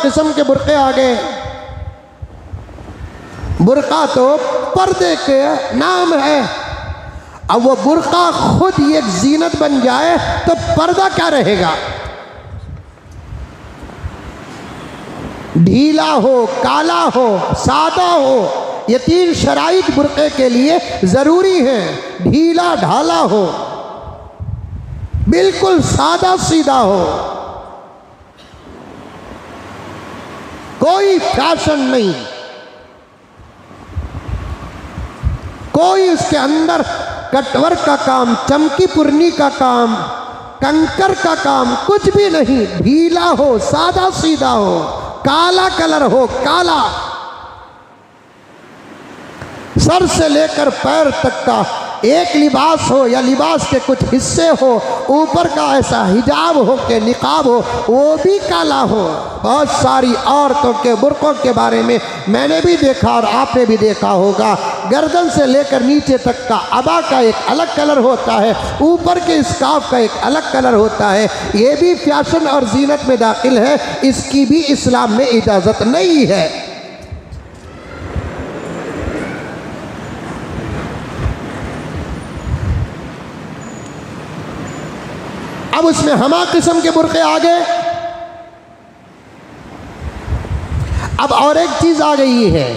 किस्म के बुर्के आ गए। बुर्का तो पर्दे के नाम है, अब वो बुर्का खुद ही एक जीनत बन जाए तो पर्दा क्या रहेगा। ढीला हो, काला हो, सादा हो, ये 3 शराइत बुर्के के लिए ज़रूरी हैं। ढीला ढाला हो, बिल्कुल सादा सीधा हो, कोई फैशन नहीं, कोई उसके अंदर कटवर्क का काम, चमकी पुरनी का काम, कंकर का काम कुछ भी नहीं। ढीला हो, सादा सीधा हो, काला कलर हो, काला, सर से लेकर पैर तक का एक लिबास हो या लिबास के कुछ हिस्से हो, ऊपर का ऐसा हिजाब हो के निकाब हो, वो भी काला हो। बहुत सारी औरतों के बुर्कों के बारे में मैंने भी देखा और आपने भी देखा होगा, गर्दन से लेकर नीचे तक का अबा का एक अलग कलर होता है, ऊपर के स्कार्फ का एक अलग कलर होता है। ये भी फैशन और जीनत में दाखिल है, इसकी भी इस्लाम में इजाज़त नहीं है। अब उसमें हमा किस्म के बुर्के आ गए। अब और एक चीज़ आ गई है,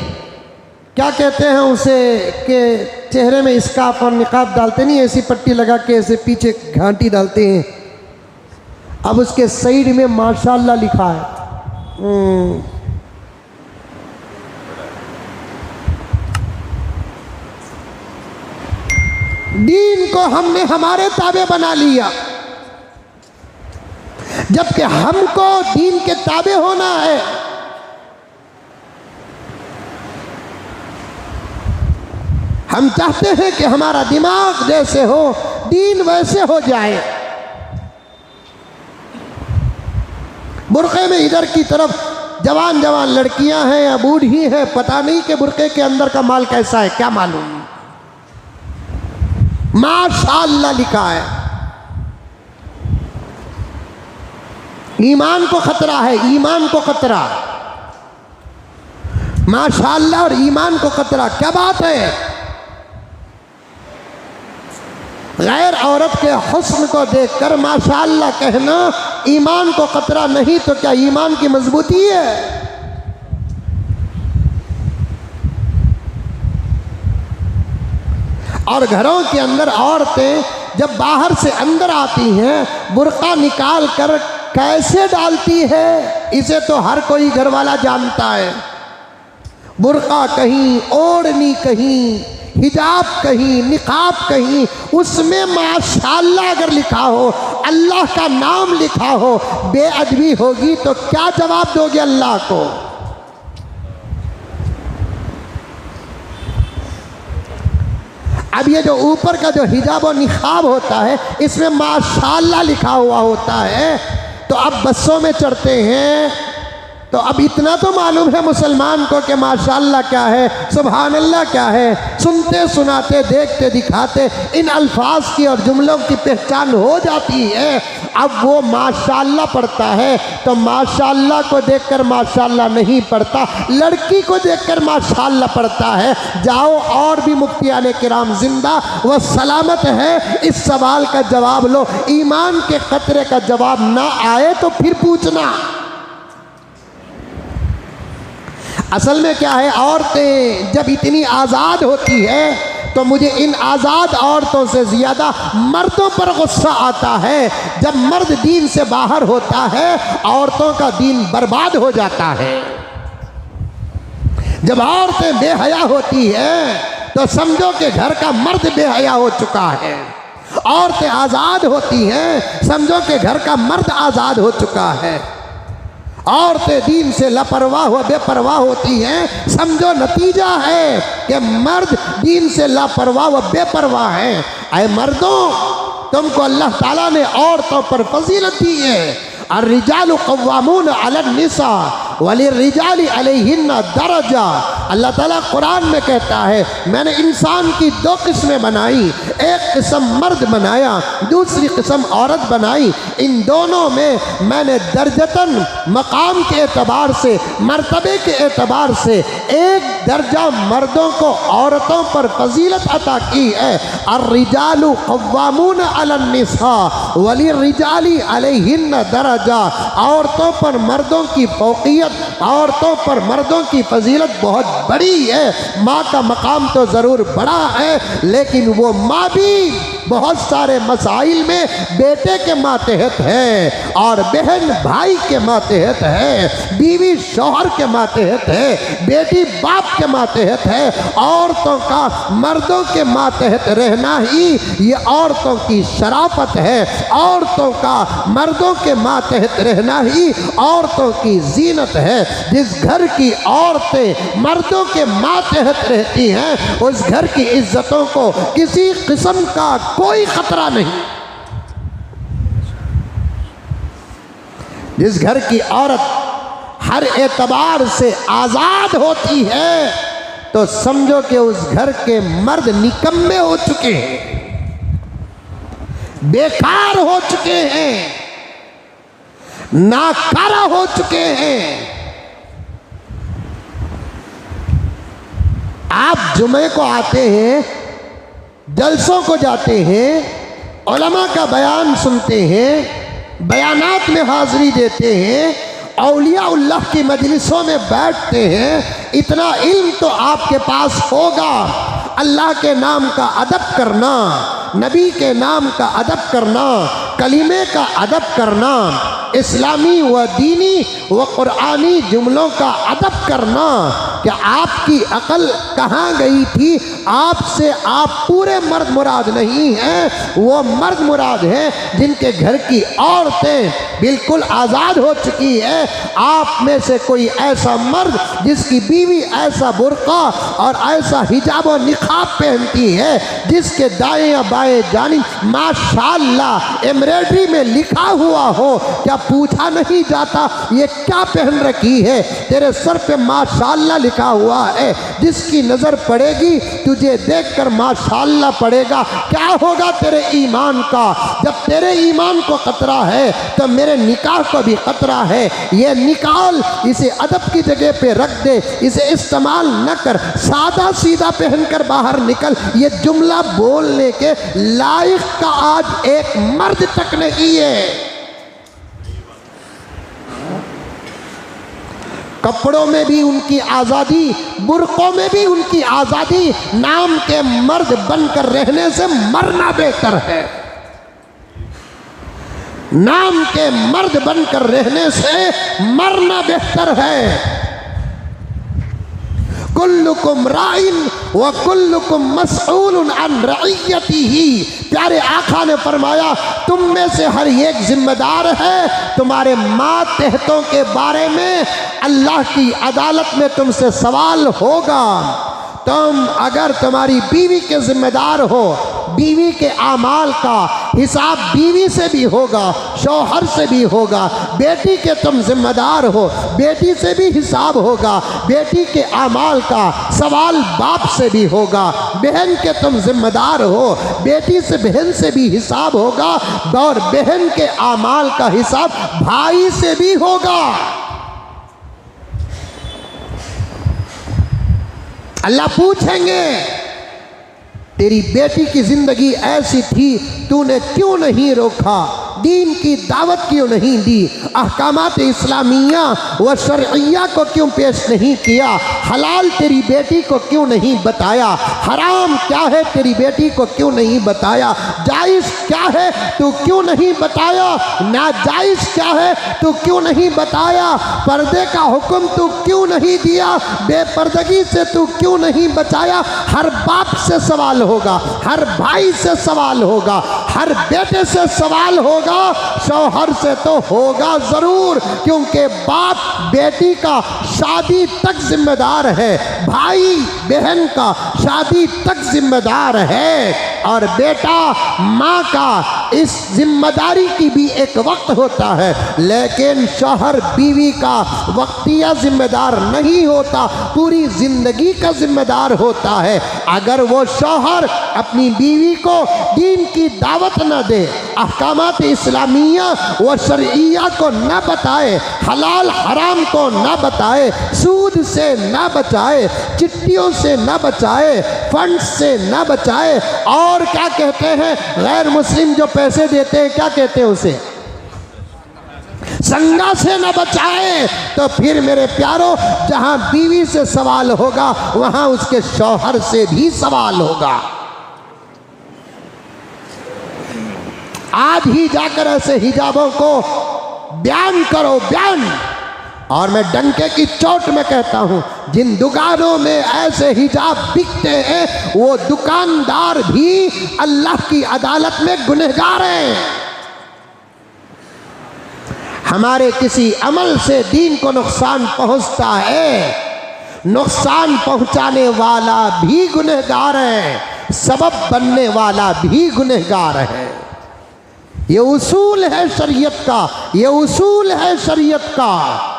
क्या कहते हैं उसे, कि चेहरे में स्कार्फ और निकाब डालते नहीं, ऐसी पट्टी लगा के ऐसे पीछे घाटी डालते हैं। अब उसके साइड में माशाअल्लाह लिखा है। दीन को हमने हमारे ताबे बना लिया, जबकि हमको दीन के ताबे होना है। हम चाहते हैं कि हमारा दिमाग जैसे हो, दीन वैसे हो जाए। बुर्के में इधर की तरफ जवान जवान लड़कियां हैं या बूढ़ी हैं, पता नहीं कि बुर्के के अंदर का माल कैसा है, क्या मालूम। माशाअल्लाह लिखा है। ईमान को खतरा है, ईमान को खतरा, माशाअल्लाह, और ईमान को खतरा। क्या बात है, गैर औरत के हुस्न को देखकर माशाअल्लाह कहना ईमान को खतरा नहीं तो क्या ईमान की मजबूती है। और घरों के अंदर औरतें जब बाहर से अंदर आती हैं, बुर्का निकाल कर कैसे डालती है, इसे तो हर कोई घरवाला जानता है। बुर्का कहीं, ओढ़नी कहीं, हिजाब कहीं, निकाब कहीं, उसमें माशाअल्लाह अगर लिखा हो, अल्लाह का नाम लिखा हो, बेअदबी होगी तो क्या जवाब दोगे अल्लाह को। अब ये जो ऊपर का जो हिजाब और निकाब होता है, इसमें माशाअल्लाह लिखा हुआ होता है। तो अब बसों में चढ़ते हैं तो अब इतना तो मालूम है मुसलमान को कि माशाअल्लाह क्या है, सुभान अल्लाह क्या है। सुनते सुनाते देखते दिखाते इन अल्फाज की और जुमलों की पहचान हो जाती है। अब वो माशाअल्लाह पढ़ता है तो माशाअल्लाह को देखकर माशाअल्लाह नहीं पढ़ता, लड़की को देखकर माशाअल्लाह पढ़ता है। जाओ और भी मुफ्तियाने किराम जिंदा व सलामत है, इस सवाल का जवाब लो। ईमान के खतरे का जवाब ना आए तो फिर पूछना। असल में क्या है, औरतें जब इतनी आज़ाद होती है तो मुझे इन आज़ाद औरतों से ज़्यादा मर्दों पर गुस्सा आता है। जब मर्द दीन से बाहर होता है, औरतों का दीन बर्बाद हो जाता है। जब औरतें बेहया होती हैं तो समझो कि घर का मर्द बेहया हो चुका है। औरतें आज़ाद होती हैं, समझो कि घर का मर्द आज़ाद हो चुका है। औरतें दीन से लापरवाह व बेपरवाह होती हैं, समझो नतीजा है कि मर्द दीन से लापरवाह व बेपरवाह हैं। ऐ मर्दों, तुमको अल्लाह ताला ने औरतों पर फजीलत दी है। अर्रिजालु कव्वामून अलन निसा वलिर्रिजालि अलैहिन्ना दरजा। अल्लाह ताला कुरान में कहता है मैंने इंसान की दो किस्में बनाई, एक किस्म मर्द बनाया, दूसरी किस्म औरत बनाई। इन दोनों में मैंने दर्जतन मकाम के एतबार से, मर्तबे के एतबार से एक दर्जा मर्दों को औरतों पर फजीलत अता की है। अर्रिजालु कव्वामून अलन निसा वलिर्रिजाली अलैहिन्न दरजा। औरतों पर मर्दों की फौकियत, औरतों पर मर्दों की फजीलत बहुत बड़ी है। माँ का मकाम तो ज़रूर बड़ा है, लेकिन वो माँ भी बहुत सारे मसाइल में बेटे के मातहत है, और बहन भाई के मातहत है, बीवी शौहर के मातहत है, बेटी बाप के मातहत है। औरतों का मर्दों के मातहत रहना ही ये औरतों की शराफत है। औरतों का मर्दों के मातहत रहना ही औरतों की जीनत है। जिस घर की औरतें मर्दों के मातहत रहती हैं, उस घर की इज्जतों को किसी किस्म का कोई खतरा नहीं। जिस घर की औरत हर एतबार से आज़ाद होती है, तो समझो कि उस घर के मर्द निकम्मे हो चुके हैं, बेकार हो चुके हैं, नाकारा हो चुके हैं। आप जुमे को आते हैं, जलसों को जाते हैं, उलमा का बयान सुनते हैं, बयानात में हाज़िरी देते हैं, औलियाउल्लाह की मजलिसों में बैठते हैं। इतना इल्म तो आपके पास होगा। अल्लाह के नाम का अदब करना, नबी के नाम का अदब करना, कलीमे का अदब करना, इस्लामी व दीनी व कुरानी जुमलों का अदब करना। कि आपकी अकल कहाँ गई थी? आपसे आप पूरे मर्द मुराद नहीं हैं, वो मर्द मुराद हैं जिनके घर की औरतें बिल्कुल आज़ाद हो चुकी है। आप में से कोई ऐसा मर्द जिसकी बीवी ऐसा बुर्का और ऐसा हिजाब और निकाब पहनती है, जिसके दाएं या बाएं जानिब माशाअल्लाह एम्ब्रॉयडरी में लिखा हुआ हो, क्या पूछा नहीं जाता ये क्या पहन रखी है? तेरे सर पे माशाअल्लाह लिखा हुआ है। जिसकी नज़र पड़ेगी तुझे देखकर माशाअल्लाह पड़ेगा। क्या होगा तेरे ईमान का? जब तेरे ईमान को खतरा है तो मेरे निकाह को भी खतरा है। ये निकाल, इसे अदब की जगह पे रख दे, इसे इस्तेमाल न कर, सादा सीधा पहनकर बाहर निकल। ये जुमला बोलने के लायक का आज एक मर्द तक नहीं है। कपड़ों में भी उनकी आज़ादी, बुर्कों में भी उनकी आज़ादी। नाम के मर्द बनकर रहने से मरना बेहतर है। नाम के मर्द बनकर रहने से मरना बेहतर है। कुल्लुकुम राइन व कुल्लुकुम मसऊलुन अन रइयतिही। प्यारे आका ने फरमाया तुम में से हर एक जिम्मेदार है। तुम्हारे मातहतों के बारे में अल्लाह की अदालत में तुमसे सवाल होगा। तुम अगर तुम्हारी बीवी के जिम्मेदार हो, बीवी के आमाल का हिसाब बीवी से भी होगा, शौहर से भी होगा। बेटी के तुम जिम्मेदार हो, बेटी से भी हिसाब होगा। बेटी के आमाल का सवाल बाप से भी होगा। बहन के तुम जिम्मेदार हो, बेटी से बहन से भी हिसाब होगा, और बहन के आमाल का हिसाब भाई से भी होगा। अल्लाह पूछेंगे तेरी बेटी की जिंदगी ऐसी थी, तूने क्यों नहीं रोका? दीन की दावत क्यों नहीं दी? अहकामात इस्लामिया व शरइया को क्यों पेश नहीं किया? हलाल तेरी बेटी को क्यों नहीं बताया? हराम क्या है तेरी बेटी को क्यों नहीं बताया? जायज़ क्या है तू क्यों नहीं बताया? नाजायज़ क्या है तू क्यों नहीं बताया? पर्दे का हुक्म तू क्यों नहीं दिया? बेपर्दगी से तू क्यों नहीं बचाया? हर बाप से सवाल होगा, हर भाई से सवाल होगा, हर बेटे से सवाल होगा, शौहर से तो होगा ज़रूर, क्योंकि बाप बेटी का शादी तक जिम्मेदार है, भाई बहन का शादी तक जिम्मेदार है, और बेटा माँ का इस जिम्मेदारी की भी एक वक्त होता है, लेकिन शौहर बीवी का वक्तिया जिम्मेदार नहीं होता, पूरी जिंदगी का जिम्मेदार होता है। अगर वो शौहर अपनी बीवी को दीन की दावत न दे, अहकामात इस्लामिया व शरइया को न बताए, हलाल हराम को न बताए, सूद से न बचाए, चिट्ठियों से न बचाए, फंड से न बचाए, और क्या कहते हैं गैर मुस्लिम जो पैसे देते हैं, क्या कहते हैं उसे, संगा से न बचाए, तो फिर मेरे प्यारो जहां बीवी से सवाल होगा वहां उसके शौहर से भी सवाल होगा। आज ही जाकर ऐसे हिजाबों को बयान करो, बयान। और मैं डंके की चोट में कहता हूं, जिन दुकानों में ऐसे हिजाब बिकते हैं वो दुकानदार भी अल्लाह की अदालत में गुनहगार हैं। हमारे किसी अमल से दीन को नुकसान पहुंचता है, नुकसान पहुंचाने वाला भी गुनहगार है, सबब बनने वाला भी गुनहगार है। ये उसूल है शरीयत का, ये उसूल है शरीयत का।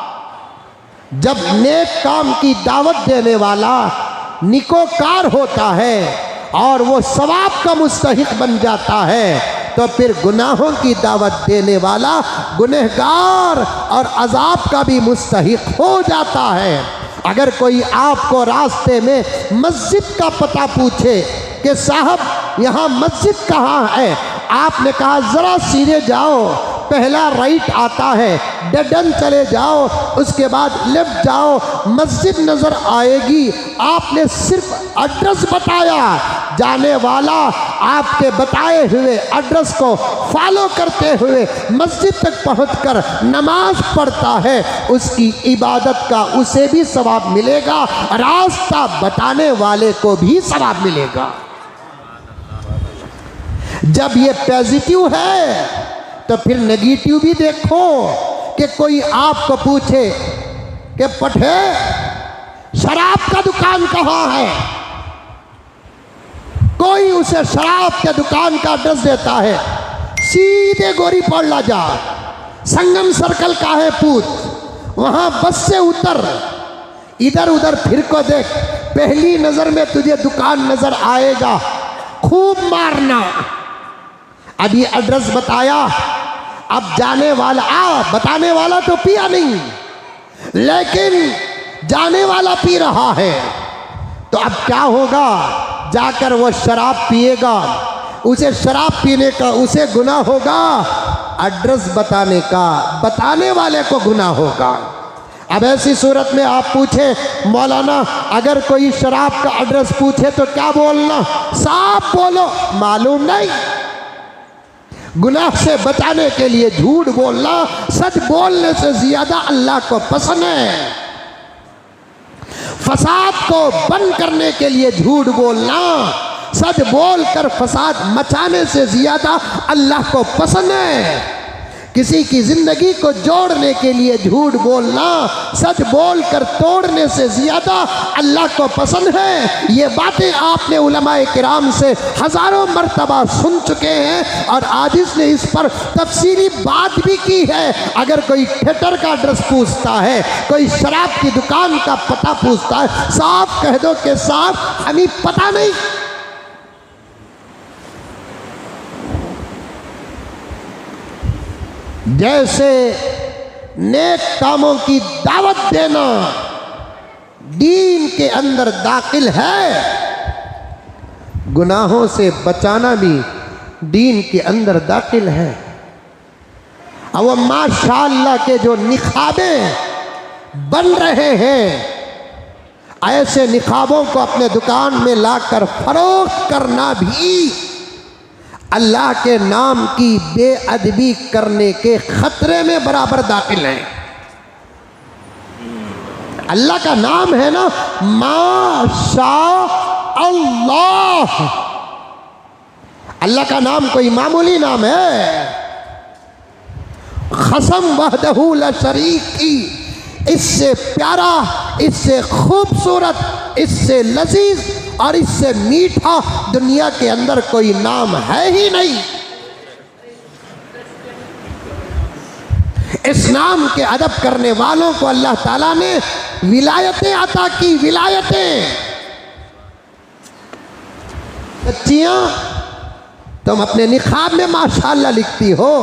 जब नेक काम की दावत देने वाला निकोकार होता है और वो सवाब का मुस्तहिक बन जाता है, तो फिर गुनाहों की दावत देने वाला गुनहगार और अजाब का भी मुस्तहिक हो जाता है। अगर कोई आपको रास्ते में मस्जिद का पता पूछे कि साहब यहाँ मस्जिद कहाँ है, आपने कहा ज़रा सीधे जाओ, पहला राइट आता है, डेडन चले जाओ, उसके बाद लेफ्ट जाओ, मस्जिद नज़र आएगी। आपने सिर्फ एड्रेस बताया, जाने वाला आपके बताए हुए एड्रेस को फॉलो करते हुए मस्जिद तक पहुंचकर नमाज पढ़ता है, उसकी इबादत का उसे भी सवाब मिलेगा, रास्ता बताने वाले को भी सवाब मिलेगा। जब ये पॉजिटिव है तो फिर नेगेटिव भी देखो कि कोई आपको पूछे कि पठे शराब का दुकान कहाँ है, कोई उसे शराब के दुकान का एड्रेस देता है, सीधे गोरी पड़ला जा, संगम सर्कल का है पूछ, वहां बस से उतर, इधर उधर फिर को देख, पहली नजर में तुझे दुकान नजर आएगा, खूब मारना। अब ये एड्रेस बताया, अब जाने वाला बताने वाला तो पिया नहीं, लेकिन जाने वाला पी रहा है, तो अब क्या होगा, जाकर वो शराब पिएगा, उसे शराब पीने का उसे गुनाह होगा, एड्रेस बताने का बताने वाले को गुनाह होगा। अब ऐसी सूरत में आप पूछे मौलाना अगर कोई शराब का एड्रेस पूछे तो क्या बोलना, साफ बोलो, मालूम नहीं। गुनाह से बचाने के लिए झूठ बोलना सच बोलने से ज्यादा अल्लाह को पसंद है। फसाद को बंद करने के लिए झूठ बोलना सच बोलकर फसाद मचाने से ज्यादा अल्लाह को पसंद है। किसी की जिंदगी को जोड़ने के लिए झूठ बोलना सच बोलकर तोड़ने से ज्यादा अल्लाह को पसंद है। ये बातें आपने उलमाए किराम से हजारों मर्तबा सुन चुके हैं और आजिज ने इस पर तफसीली बात भी की है। अगर कोई थिएटर का एड्रेस पूछता है, कोई शराब की दुकान का पता पूछता है, साफ कह दो कि साहब हमें पता नहीं। जैसे नेक कामों की दावत देना दीन के अंदर दाखिल है, गुनाहों से बचाना भी दीन के अंदर दाखिल है। अब माशाअल्लाह के जो निखाबे बन रहे हैं, ऐसे निखाबों को अपने दुकान में लाकर फरोख्त करना भी अल्लाह के नाम की बेअदबी करने के खतरे में बराबर दाखिल है। अल्लाह का नाम है ना माशा अल्लाह, अल्लाह का नाम कोई मामूली नाम है। खसम वहदहू ला शरीक की, इससे प्यारा, इससे खूबसूरत, इससे लजीज और इससे मीठा दुनिया के अंदर कोई नाम है ही नहीं। इस नाम के अदब करने वालों को अल्लाह ताला ने विलायतें अता की, विलायतें। बच्चियां, तुम अपने निखाब में माशाअल्लाह लिखती हो,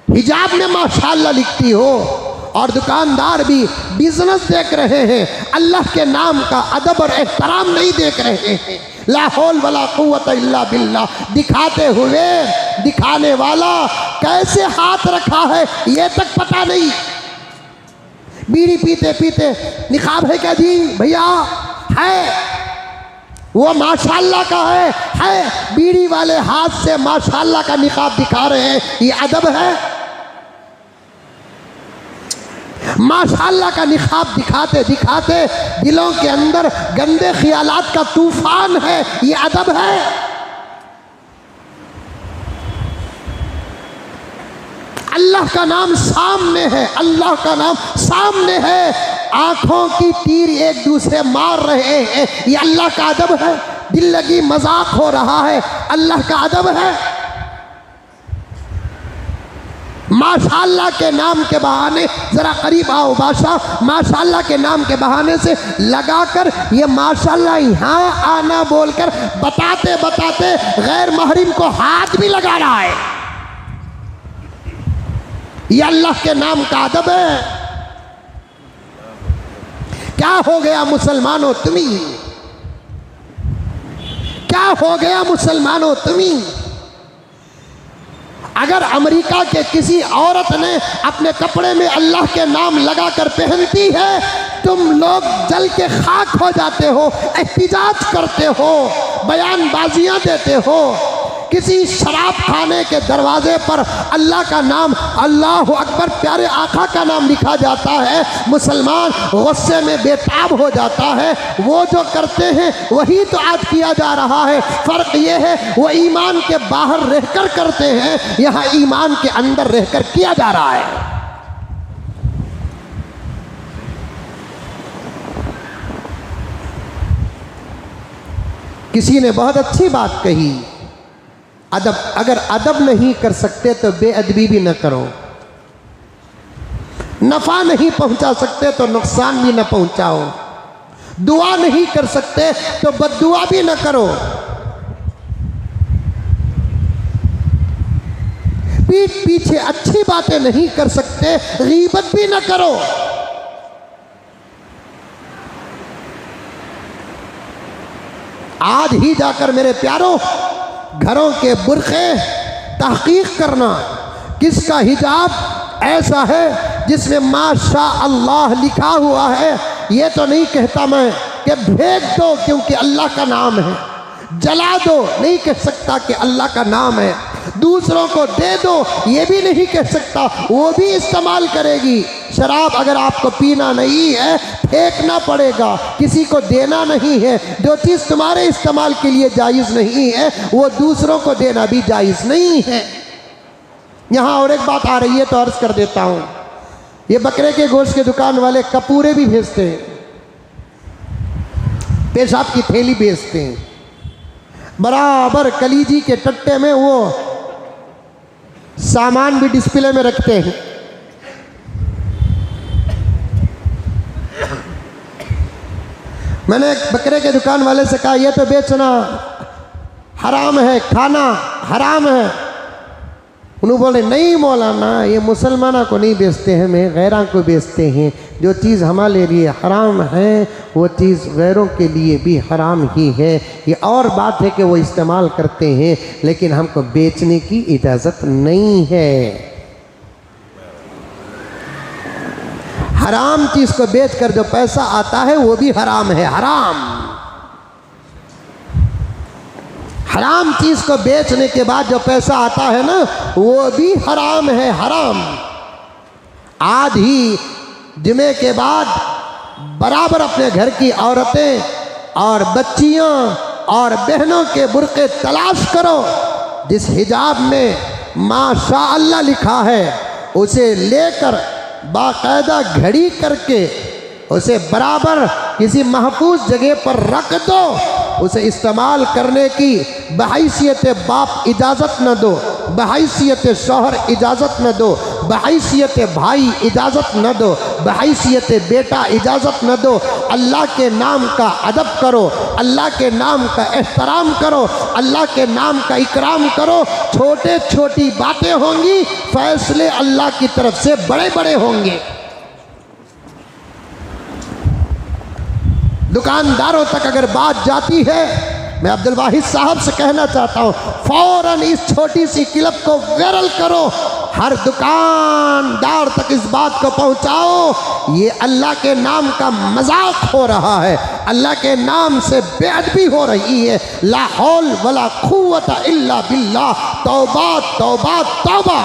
हिजाब में माशाअल्लाह लिखती हो, और दुकानदार भी बिजनेस देख रहे हैं, अल्लाह के नाम का अदब और एहतराम नहीं देख रहे हैं। ला हौल वला कुव्वत इल्ला बिल्लाह दिखाते हुए दिखाने वाला कैसे हाथ रखा है ये तक पता नहीं। बीड़ी पीते पीते निकाब है क्या जी भैया? है, वो माशाअल्लाह का है। बीड़ी वाले हाथ से माशाअल्लाह का निकाब दिखा रहे हैं, ये अदब है? माशाअल्लाह का निकाब दिखाते दिखाते दिलों के अंदर गंदे ख्यालात का तूफान है, ये अदब है? अल्लाह का नाम सामने है, अल्लाह का नाम सामने है, आंखों की तीर एक दूसरे मार रहे हैं, ये अल्लाह का अदब है? दिल लगी मजाक हो रहा है, अल्लाह का अदब है? माशाअल्लाह के नाम के बहाने, जरा करीब आओ बादशाह, माशाअल्लाह के नाम के बहाने से लगाकर ये माशाअल्लाह यहाँ आना बोलकर बताते बताते गैर महरिम को हाथ भी लगा रहा है, ये अल्लाह के नाम का अदब है? क्या हो गया मुसलमानों तुम्हीं? क्या हो गया मुसलमानों तुम्हीं? अगर अमेरिका के किसी औरत ने अपने कपड़े में अल्लाह के नाम लगाकर पहनती है, तुम लोग जल के खाक हो जाते हो, एहतिजाज करते हो, बयानबाजियां देते हो। किसी शराब खाने के दरवाजे पर अल्लाह का नाम, अल्लाह अकबर, प्यारे आका का नाम लिखा जाता है, मुसलमान गुस्से में बेताब हो जाता है। वो जो करते हैं वही तो आज किया जा रहा है। फ़र्क ये है वो ईमान के बाहर रहकर करते हैं, यहाँ ईमान के अंदर रहकर किया जा रहा है। किसी ने बहुत अच्छी बात कही, अदब, अगर अदब नहीं कर सकते तो बेअदबी भी न करो, नफ़ा नहीं पहुंचा सकते तो नुकसान भी न पहुंचाओ, दुआ नहीं कर सकते तो बद्दुआ भी न करो, पीठ पीछे अच्छी बातें नहीं कर सकते, गीबत भी न करो। आज ही जाकर मेरे प्यारों घरों के बुरखे तहकीक करना, किसका हिजाब ऐसा है जिसमें माशा अल्लाह लिखा हुआ है, ये तो नहीं कहता मैं कि फेंक दो क्योंकि अल्लाह का नाम है, जला दो नहीं कह सकता कि अल्लाह का नाम है, दूसरों को दे दो ये भी नहीं कह सकता, वो भी इस्तेमाल करेगी। शराब अगर आपको पीना नहीं है फेंकना पड़ेगा, किसी को देना नहीं है। जो चीज़ तुम्हारे इस्तेमाल के लिए जायज़ नहीं है वो दूसरों को देना भी जायज़ नहीं है। यहाँ और एक बात आ रही है तो अर्ज़ कर देता हूँ, ये बकरे के गोश्त के दुकान वाले कपूरे भी भेजते हैं, पेशाब की थैली भेजते हैं, बराबर कलीजी के टट्टे में वो सामान भी डिस्प्ले में रखते हैं। मैंने एक बकरे के दुकान वाले से कहा ये तो बेचना हराम है, खाना हराम है। उन्होंने बोले नहीं मौलाना, ये मुसलमानों को नहीं बेचते हैं, मैं गैरों को बेचते हैं। जो चीज़ हमारे लिए हराम है वो चीज़ गैरों के लिए भी हराम ही है। ये और बात है कि वो इस्तेमाल करते हैं लेकिन हमको बेचने की इजाज़त नहीं है। हराम चीज़ को बेचकर जो पैसा आता है वो भी हराम है, हराम। हराम चीज़ को बेचने के बाद जो पैसा आता है ना वो भी हराम है, हराम। आज ही जुमे के बाद बराबर अपने घर की औरतें और बच्चियां और बहनों के बुर्के तलाश करो, जिस हिजाब में माशाअल्लाह लिखा है उसे लेकर बाकायदा घड़ी करके उसे बराबर किसी महफूज जगह पर रख दो, उसे इस्तेमाल करने की बहैसियत बाप इजाज़त न दो, बहैसियत शौहर इजाज़त न दो, बहैसियत भाई इजाज़त न दो, बहैसियत बेटा इजाज़त न दो। अल्लाह के नाम का अदब करो, अल्लाह के नाम का एहतराम करो, अल्लाह के नाम का इकराम करो। छोटे छोटी बातें होंगी, फैसले अल्लाह की तरफ से बड़े बड़े होंगे। दुकानदारों तक अगर बात जाती है, मैं अब्दुल वाहिद साहब से कहना चाहता हूँ, फ़ौरन इस छोटी सी क्लिप को वायरल करो, हर दुकानदार तक इस बात को पहुँचाओ, ये अल्लाह के नाम का मजाक हो रहा है, अल्लाह के नाम से बेअदबी हो रही है। ला हौल वला कुव्वता इल्ला बिल्लाह, तौबा तौबा तौबा।